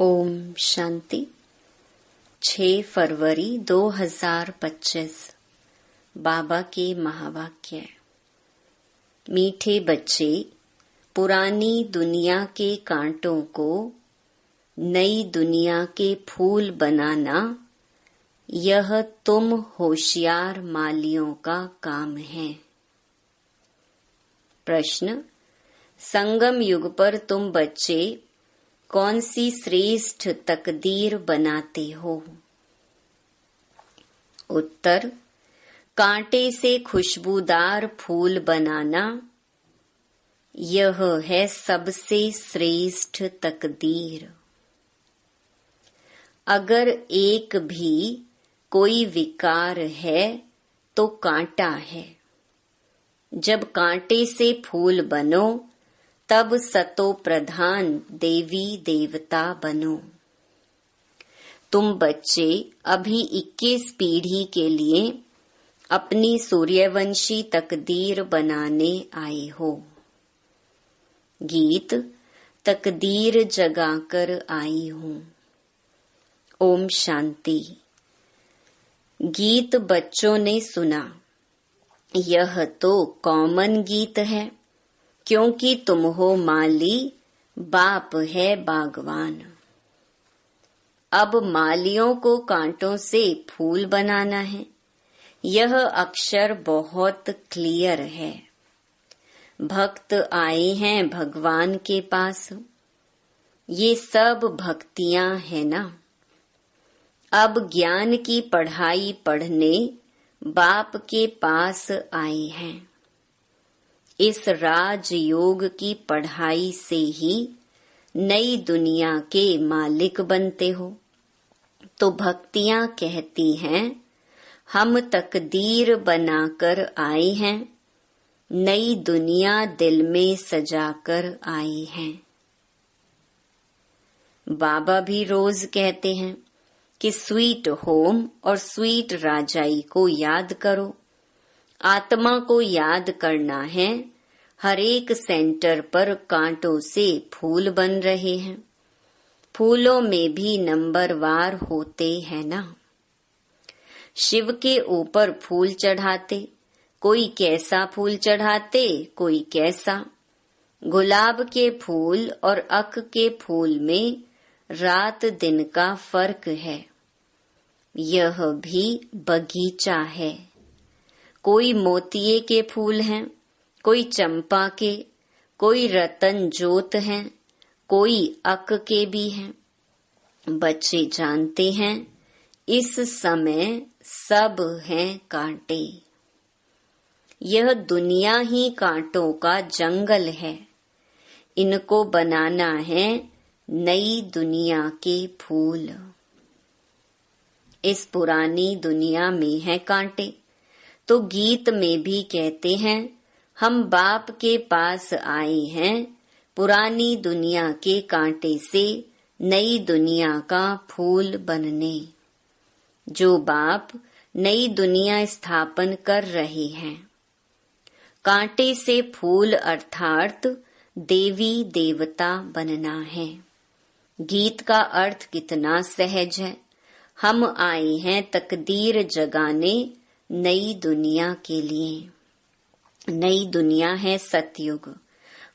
ओम शांति। 6 फरवरी 2025 बाबा के महावाक्य। मीठे बच्चे, पुरानी दुनिया के कांटों को नई दुनिया के फूल बनाना, यह तुम होशियार मालियों का काम है। प्रश्न: संगम युग पर तुम बच्चे कौन सी श्रेष्ठ तकदीर बनाते हो? उत्तर: कांटे से खुशबूदार फूल बनाना, यह है सबसे श्रेष्ठ तकदीर। अगर एक भी कोई विकार है तो कांटा है। जब कांटे से फूल बनो तब सतो प्रधान देवी देवता बनो। तुम बच्चे अभी 21 पीढ़ी के लिए अपनी सूर्यवंशी तकदीर बनाने आए हो। गीत: तकदीर जगाकर आई हूँ। ओम शांति। गीत बच्चों ने सुना। यह तो कॉमन गीत है, क्योंकि तुम हो माली, बाप है बागवान। अब मालियों को कांटों से फूल बनाना है। यह अक्षर बहुत क्लियर है। भक्त आए हैं भगवान के पास। ये सब भक्तियां हैं ना। अब ज्ञान की पढ़ाई पढ़ने बाप के पास आए हैं। इस राजयोग की पढ़ाई से ही नई दुनिया के मालिक बनते हो। तो भक्तियां कहती हैं, हम तकदीर बनाकर आए हैं, नई दुनिया दिल में सजाकर आए हैं। बाबा भी रोज कहते हैं कि स्वीट होम और स्वीट राजाई को याद करो। आत्मा को याद करना है। हर एक सेंटर पर कांटों से फूल बन रहे हैं। फूलों में भी नंबरवार होते हैं ना। शिव के ऊपर फूल चढ़ाते, कोई कैसा फूल चढ़ाते, कोई कैसा। गुलाब के फूल और अक के फूल में रात दिन का फर्क है। यह भी बगीचा है। कोई मोतिये के फूल हैं, कोई चंपा के, कोई रतन जोत हैं, कोई अक के भी हैं। बच्चे जानते हैं, इस समय सब हैं कांटे। यह दुनिया ही कांटों का जंगल है। इनको बनाना है नई दुनिया के फूल। इस पुरानी दुनिया में है कांटे। तो गीत में भी कहते हैं, हम बाप के पास आए हैं, पुरानी दुनिया के कांटे से नई दुनिया का फूल बनने। जो बाप नई दुनिया स्थापन कर रहे हैं। कांटे से फूल अर्थात देवी देवता बनना है। गीत का अर्थ कितना सहज है। हम आए हैं तकदीर जगाने नई दुनिया के लिए। नई दुनिया है सतयुग।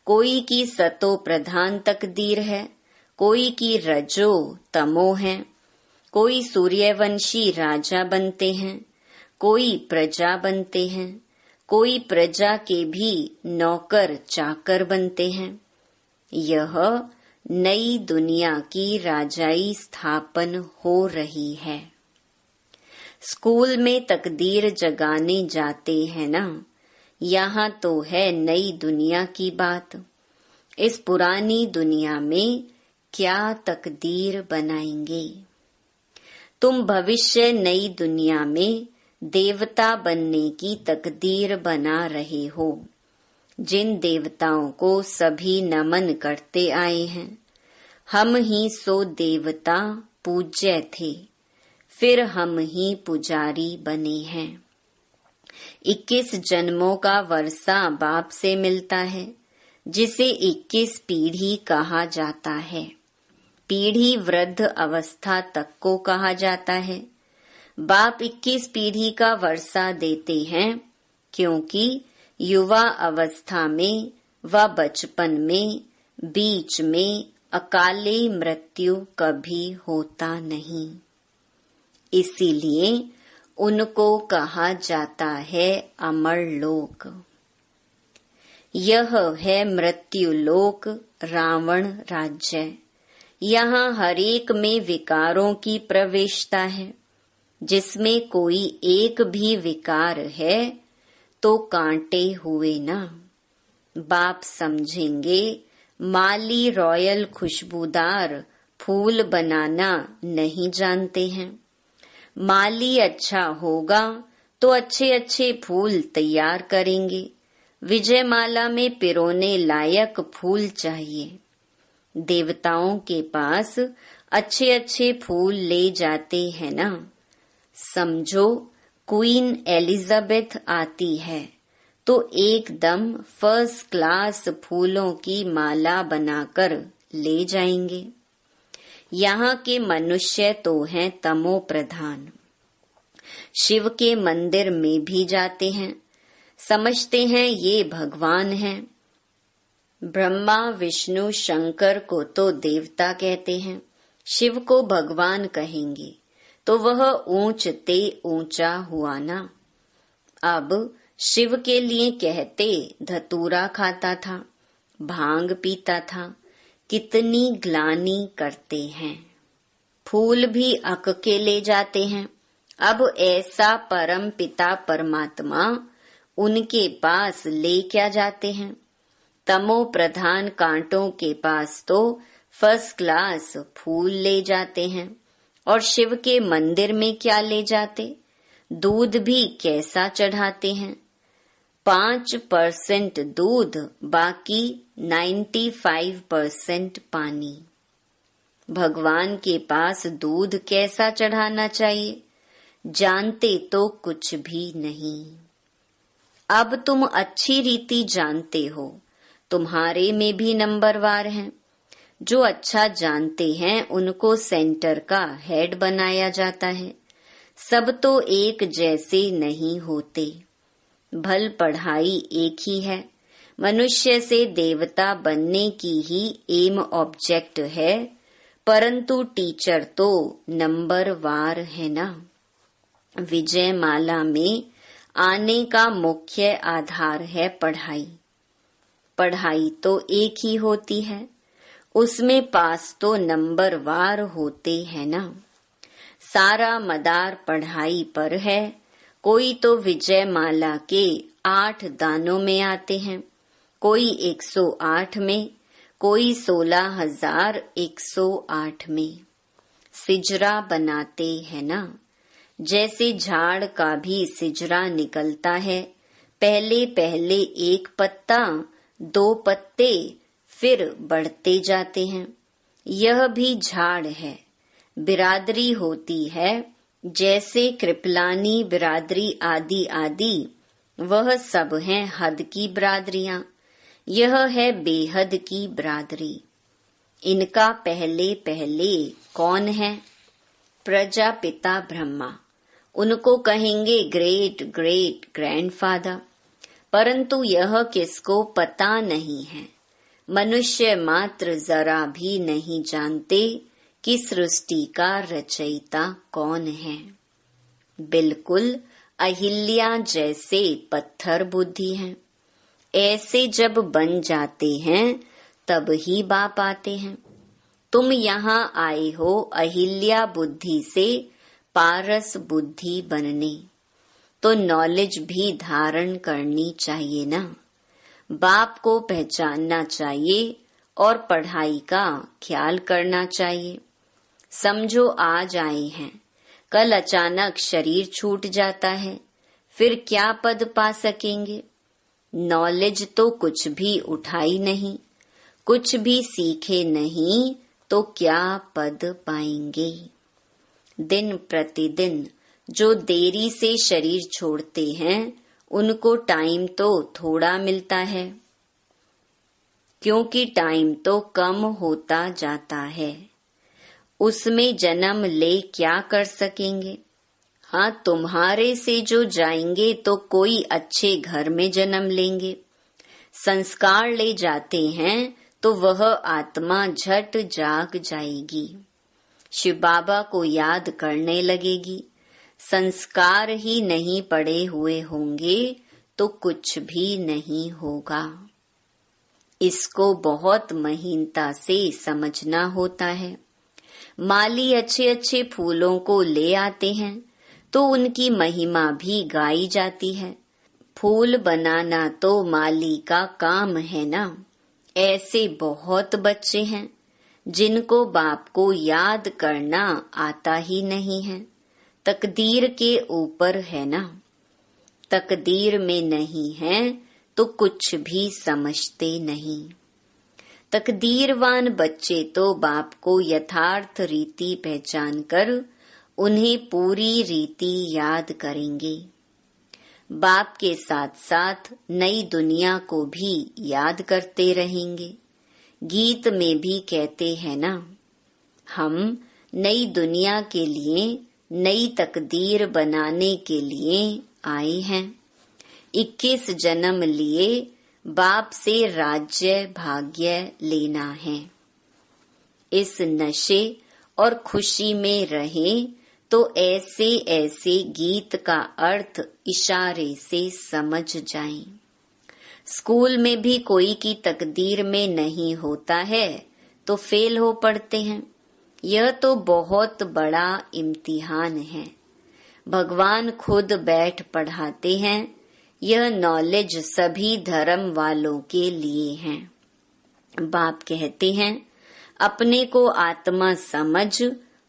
कोई की सतो प्रधान तकदीर है, कोई की रजो तमो है। कोई सूर्यवंशी राजा बनते हैं, कोई प्रजा बनते हैं, कोई प्रजा के भी नौकर चाकर बनते हैं। यह नई दुनिया की राजाई स्थापन हो रही है। स्कूल में तकदीर जगाने जाते हैं ना। यहाँ तो है नई दुनिया की बात। इस पुरानी दुनिया में क्या तकदीर बनाएंगे? तुम भविष्य नई दुनिया में देवता बनने की तकदीर बना रहे हो। जिन देवताओं को सभी नमन करते आए हैं, हम ही सो देवता पूज्य थे, फिर हम ही पुजारी बने हैं। 21 जन्मों का वर्षा बाप से मिलता है, जिसे 21 पीढ़ी कहा जाता है। पीढ़ी वृद्ध अवस्था तक को कहा जाता है। बाप 21 पीढ़ी का वर्षा देते हैं, क्योंकि युवा अवस्था में व बचपन में बीच में अकाले मृत्यु कभी होता नहीं। इसीलिए उनको कहा जाता है अमर लोक। यह है मृत्यु लोक, रावण राज्य। यहाँ हरेक में विकारों की प्रवेशता है। जिसमें कोई एक भी विकार है तो कांटे हुए ना। बाप समझेंगे माली रॉयल खुशबूदार फूल बनाना नहीं जानते हैं। माली अच्छा होगा तो अच्छे अच्छे फूल तैयार करेंगे। विजयमाला में पिरोने लायक फूल चाहिए। देवताओं के पास अच्छे अच्छे फूल ले जाते हैं ना। समझो क्वीन एलिजाबेथ आती है तो एकदम फर्स्ट क्लास फूलों की माला बनाकर ले जाएंगे। यहाँ के मनुष्य तो हैं तमो प्रधान। शिव के मंदिर में भी जाते हैं, समझते हैं ये भगवान हैं। ब्रह्मा विष्णु शंकर को तो देवता कहते हैं, शिव को भगवान कहेंगे तो वह ऊंच ते ऊंचा हुआ ना। अब शिव के लिए कहते धतूरा खाता था, भांग पीता था, कितनी ग्लानि करते हैं। फूल भी अक के ले जाते हैं। अब ऐसा परम पिता परमात्मा उनके पास ले क्या जाते हैं। तमो प्रधान कांटों के पास तो फर्स्ट क्लास फूल ले जाते हैं। और शिव के मंदिर में क्या ले जाते, दूध भी कैसा चढ़ाते हैं। 5% दूध, बाकी 95% पानी। भगवान के पास दूध कैसा चढ़ाना चाहिए, जानते तो कुछ भी नहीं। अब तुम अच्छी रीति जानते हो, तुम्हारे में भी नंबरवार हैं। जो अच्छा जानते हैं उनको सेंटर का हेड बनाया जाता है। सब तो एक जैसे नहीं होते। भल पढ़ाई एक ही है। मनुष्य से देवता बनने की ही एम ऑब्जेक्ट है, परंतु टीचर तो नंबरवार है ना। विजयमाला में आने का मुख्य आधार है पढ़ाई। पढ़ाई तो एक ही होती है, उसमें पास तो नंबरवार होते हैं ना। सारा मदार पढ़ाई पर है। कोई तो विजयमाला के 8 दानों में आते हैं, कोई 108 में, कोई 16,108 में। सिजरा बनाते हैं ना। जैसे झाड़ का भी सिजरा निकलता है। पहले पहले 1 पत्ता, 2 पत्ते, फिर बढ़ते जाते हैं। यह भी झाड़ है। बिरादरी होती है, जैसे कृपलानी बिरादरी आदि आदि, वह सब हैं हद की बिरादरियां। यह है बेहद की बिरादरी। इनका पहले पहले कौन है? प्रजापिता ब्रह्मा। उनको कहेंगे ग्रेट ग्रेट ग्रैंडफादर, परंतु यह किसको पता नहीं है। मनुष्य मात्र जरा भी नहीं जानते कि सृष्टि का रचयिता कौन है। बिल्कुल अहिल्या जैसे पत्थर बुद्धि हैं। ऐसे जब बन जाते हैं तब ही बाप आते हैं। तुम यहाँ आए हो अहिल्या बुद्धि से पारस बुद्धि बनने, तो नॉलेज भी धारण करनी चाहिए ना। बाप को पहचानना चाहिए और पढ़ाई का ख्याल करना चाहिए। समझो आज आए हैं, कल अचानक शरीर छूट जाता है, फिर क्या पद पा सकेंगे? नॉलेज तो कुछ भी उठाई नहीं, कुछ भी सीखे नहीं, तो क्या पद पाएंगे? दिन प्रतिदिन जो देरी से शरीर छोड़ते हैं उनको टाइम तो थोड़ा मिलता है, क्योंकि टाइम तो कम होता जाता है। उसमें जन्म ले क्या कर सकेंगे? हाँ, तुम्हारे से जो जाएंगे तो कोई अच्छे घर में जन्म लेंगे। संस्कार ले जाते हैं तो वह आत्मा झट जाग जाएगी, शिव बाबा को याद करने लगेगी। संस्कार ही नहीं पड़े हुए होंगे तो कुछ भी नहीं होगा। इसको बहुत महीनता से समझना होता है। माली अच्छे अच्छे फूलों को ले आते हैं तो उनकी महिमा भी गाई जाती है। फूल बनाना तो माली का काम है ना। ऐसे बहुत बच्चे हैं जिनको बाप को याद करना आता ही नहीं है। तकदीर के ऊपर है ना। तकदीर में नहीं है तो कुछ भी समझते नहीं। तकदीरवान बच्चे तो बाप को यथार्थ रीति पहचान कर उन्हें पूरी रीति याद करेंगे। बाप के साथ साथ नई दुनिया को भी याद करते रहेंगे। गीत में भी कहते हैं ना, हम नई दुनिया के लिए, नई तकदीर बनाने के लिए आए हैं। 21 जन्म लिए बाप से राज्य भाग्य लेना है। इस नशे और खुशी में रहें तो ऐसे ऐसे गीत का अर्थ इशारे से समझ जाएं। स्कूल में भी कोई की तकदीर में नहीं होता है तो फेल हो पड़ते हैं। यह तो बहुत बड़ा इम्तिहान है। भगवान खुद बैठ पढ़ाते हैं। यह नॉलेज सभी धर्म वालों के लिए है। बाप कहते हैं, अपने को आत्मा समझ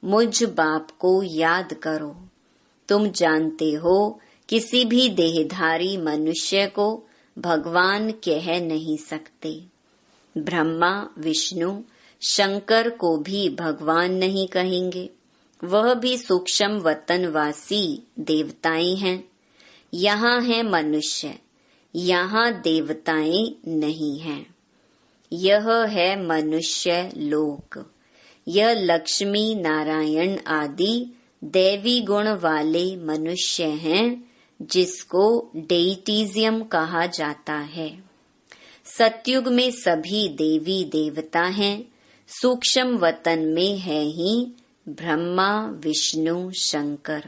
मुझ बाप को याद करो। तुम जानते हो किसी भी देहधारी मनुष्य को भगवान कह नहीं सकते। ब्रह्मा, विष्णु, शंकर को भी भगवान नहीं कहेंगे। वह भी सूक्ष्म वतनवासी देवताएं हैं। यहाँ है मनुष्य, यहाँ देवताएं नहीं हैं। यह है मनुष्य लोक। यह लक्ष्मी नारायण आदि दैवी गुण वाले मनुष्य हैं जिसको डेइटिज्म कहा जाता है। सतयुग में सभी देवी देवता हैं। सूक्ष्म वतन में है ही ब्रह्मा, विष्णु, शंकर।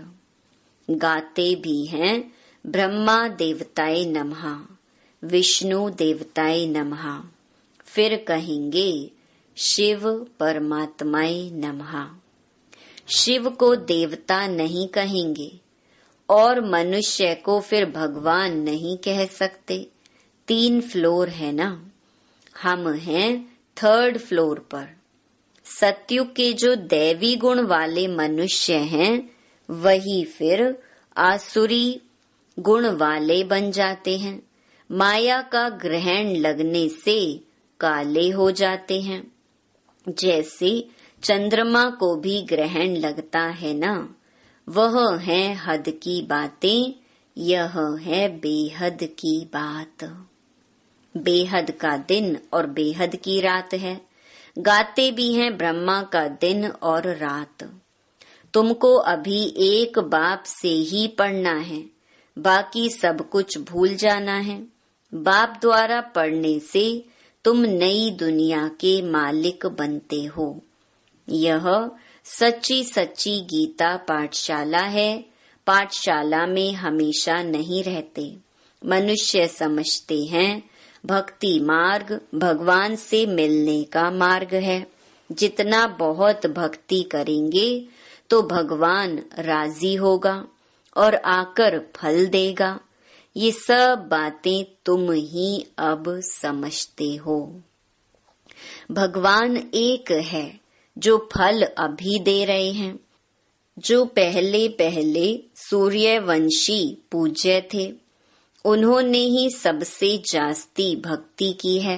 गाते भी हैं, ब्रह्मा देवताय नमः, विष्णु देवताय नमः। फिर कहेंगे शिव परमात्माय नमः। शिव को देवता नहीं कहेंगे और मनुष्य को फिर भगवान नहीं कह सकते। 3 फ्लोर है ना। हम हैं 3rd फ्लोर पर। सतयुग के जो दैवी गुण वाले मनुष्य हैं वही फिर आसुरी गुण वाले बन जाते हैं। माया का ग्रहण लगने से काले हो जाते हैं। जैसे चंद्रमा को भी ग्रहण लगता है ना। वह है हद की बातें, यह है बेहद की बात। बेहद का दिन और बेहद की रात है। गाते भी हैं ब्रह्मा का दिन और रात। तुमको अभी एक बाप से ही पढ़ना है, बाकी सब कुछ भूल जाना है। बाप द्वारा पढ़ने से तुम नई दुनिया के मालिक बनते हो। यह सच्ची सच्ची गीता पाठशाला है। पाठशाला में हमेशा नहीं रहते। मनुष्य समझते हैं भक्ति मार्ग भगवान से मिलने का मार्ग है। जितना बहुत भक्ति करेंगे तो भगवान राजी होगा और आकर फल देगा। ये सब बातें तुम ही अब समझते हो। भगवान एक है जो फल अभी दे रहे हैं। जो पहले पहले सूर्यवंशी पूज्य थे, उन्होंने ही सबसे जास्ती भक्ति की है,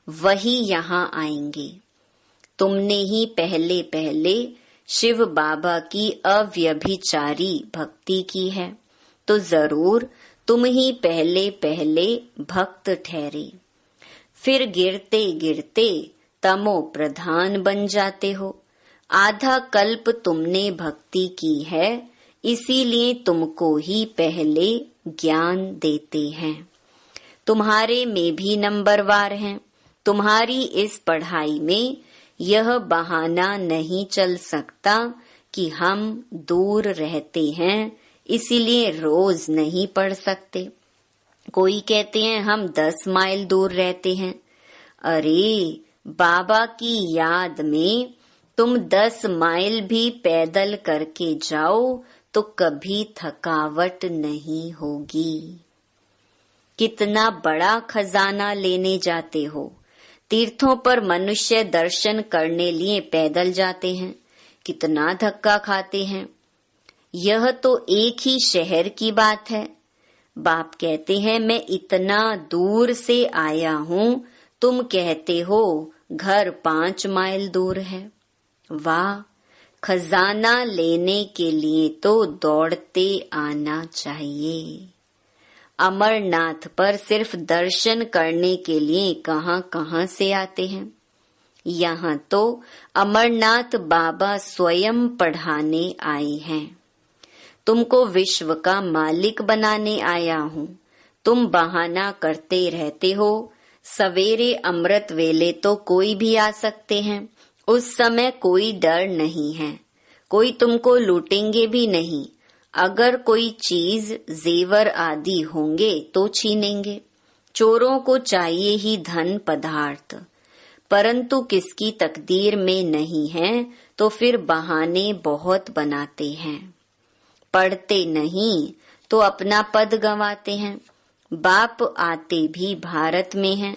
वही यहाँ आएंगे। तुमने ही पहले पहले शिव बाबा की अव्यभिचारी भक्ति की है, तो जरूर तुम ही पहले पहले भक्त ठहरे। फिर गिरते गिरते तमो प्रधान बन जाते हो। आधा कल्प तुमने भक्ति की है, इसीलिए तुमको ही पहले ज्ञान देते हैं। तुम्हारे में भी नंबरवार हैं। तुम्हारी इस पढ़ाई में यह बहाना नहीं चल सकता कि हम दूर रहते हैं, इसीलिए रोज नहीं पढ़ सकते। कोई कहते हैं हम 10 माइल दूर रहते हैं। अरे बाबा की याद में तुम 10 माइल भी पैदल करके जाओ तो कभी थकावट नहीं होगी। कितना बड़ा खजाना लेने जाते हो। तीर्थों पर मनुष्य दर्शन करने लिए पैदल जाते हैं, कितना धक्का खाते हैं। यह तो एक ही शहर की बात है। बाप कहते हैं मैं इतना दूर से आया हूँ, तुम कहते हो घर 5 माइल दूर है। वाह, खजाना लेने के लिए तो दौड़ते आना चाहिए। अमरनाथ पर सिर्फ दर्शन करने के लिए कहाँ कहाँ से आते हैं। यहाँ तो अमरनाथ बाबा स्वयं पढ़ाने आए हैं। तुमको विश्व का मालिक बनाने आया हूँ। तुम बहाना करते रहते हो। सवेरे अमृत वेले तो कोई भी आ सकते हैं। उस समय कोई डर नहीं है, कोई तुमको लूटेंगे भी नहीं। अगर कोई चीज जेवर आदि होंगे तो छीनेंगे। चोरों को चाहिए ही धन पदार्थ, परंतु किसकी तकदीर में नहीं है तो फिर बहाने बहुत बनाते हैं। पढ़ते नहीं तो अपना पद गंवाते हैं। बाप आते भी भारत में हैं,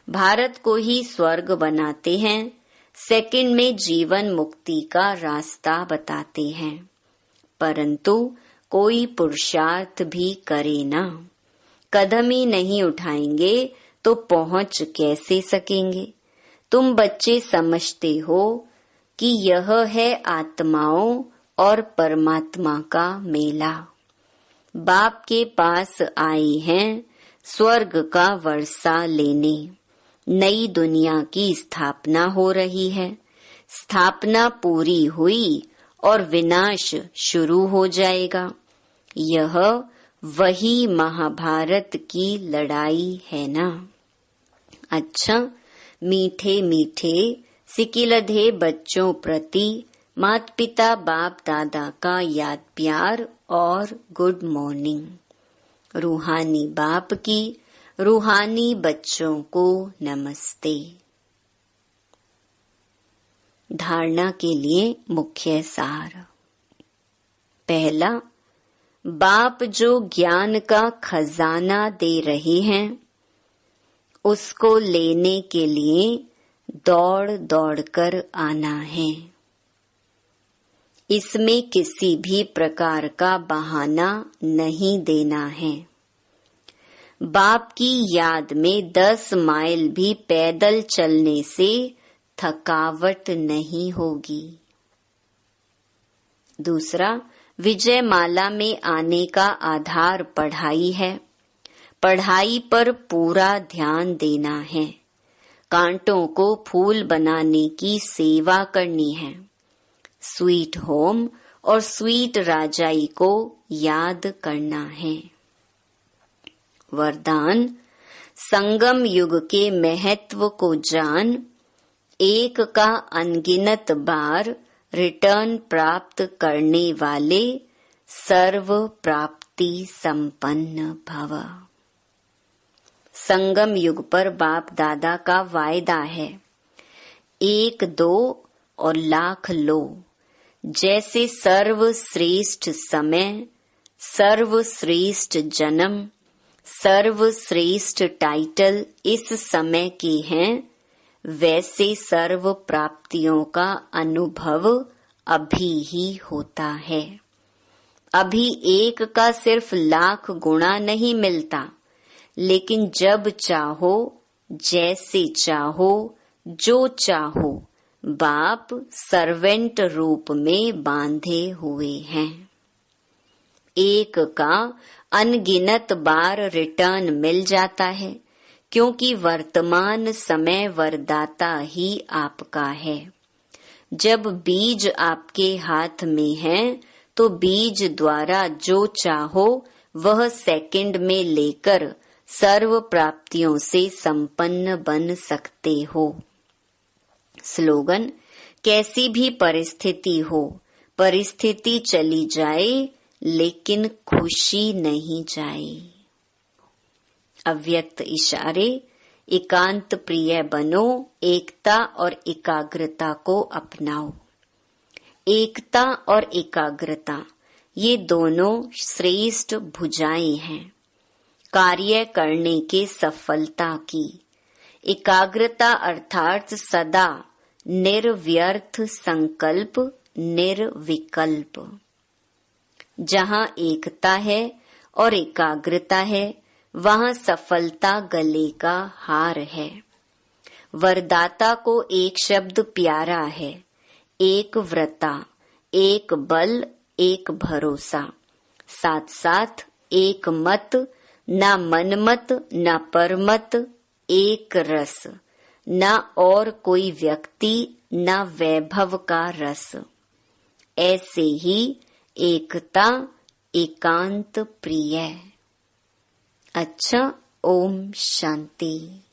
भारत को ही स्वर्ग बनाते हैं। सेकंड में जीवन मुक्ति का रास्ता बताते हैं, परंतु कोई पुरुषार्थ भी करे ना। कदम ही नहीं उठाएंगे तो पहुंच कैसे सकेंगे। तुम बच्चे समझते हो कि यह है आत्माओं और परमात्मा का मेला। बाप के पास आए हैं स्वर्ग का वर्षा लेने। नई दुनिया की स्थापना हो रही है। स्थापना पूरी हुई और विनाश शुरू हो जाएगा। यह वही महाभारत की लड़ाई है ना। अच्छा, मीठे मीठे सिकिलधे बच्चों प्रति माता पिता बाप दादा का याद प्यार और गुड मॉर्निंग। रूहानी बाप की रूहानी बच्चों को नमस्ते। धारणा के लिए मुख्य सार। पहला, बाप जो ज्ञान का खजाना दे रहे हैं, उसको लेने के लिए दौड़ दौड़ कर आना है। इसमें किसी भी प्रकार का बहाना नहीं देना है। बाप की याद में 10 माइल भी पैदल चलने से थकावट नहीं होगी। दूसरा, विजय माला में आने का आधार पढ़ाई है। पढ़ाई पर पूरा ध्यान देना है। कांटों को फूल बनाने की सेवा करनी है। स्वीट होम और स्वीट राजाई को याद करना है। वरदान, संगम युग के महत्व को जान, एक का अनगिनत बार रिटर्न प्राप्त करने वाले सर्व प्राप्ति संपन्न भव। संगम युग पर बाप दादा का वायदा है, 1 2 और लाख लो। जैसे सर्वश्रेष्ठ समय, सर्वश्रेष्ठ जन्म, सर्वश्रेष्ठ टाइटल इस समय के हैं, वैसे सर्व प्राप्तियों का अनुभव अभी ही होता है। अभी एक का सिर्फ लाख गुणा नहीं मिलता, लेकिन जब चाहो, जैसे चाहो, जो चाहो, बाप सर्वेंट रूप में बांधे हुए हैं। एक का अनगिनत बार रिटर्न मिल जाता है, क्योंकि वर्तमान समय वरदाता ही आपका है। जब बीज आपके हाथ में है तो बीज द्वारा जो चाहो वह सेकंड में लेकर सर्व प्राप्तियों से संपन्न बन सकते हो। स्लोगन, कैसी भी परिस्थिति हो, परिस्थिति चली जाए लेकिन खुशी नहीं जाए। अव्यक्त इशारे, एकांत प्रिय बनो, एकता और एकाग्रता को अपनाओ। एकता और एकाग्रता ये दोनों श्रेष्ठ भुजाएं हैं कार्य करने के सफलता की। एकाग्रता अर्थात सदा निर्व्यर्थ संकल्प, निर्विकल्प। जहाँ एकता है और एकाग्रता है वहाँ सफलता गले का हार है। वरदाता को एक शब्द प्यारा है, एक व्रता, एक बल, एक भरोसा, साथ साथ एक मत, ना मनमत ना परमत, एक रस, ना और कोई व्यक्ति ना वैभव का रस। ऐसे ही एकता एकांत प्रिय। अच्छा, ओम शांति।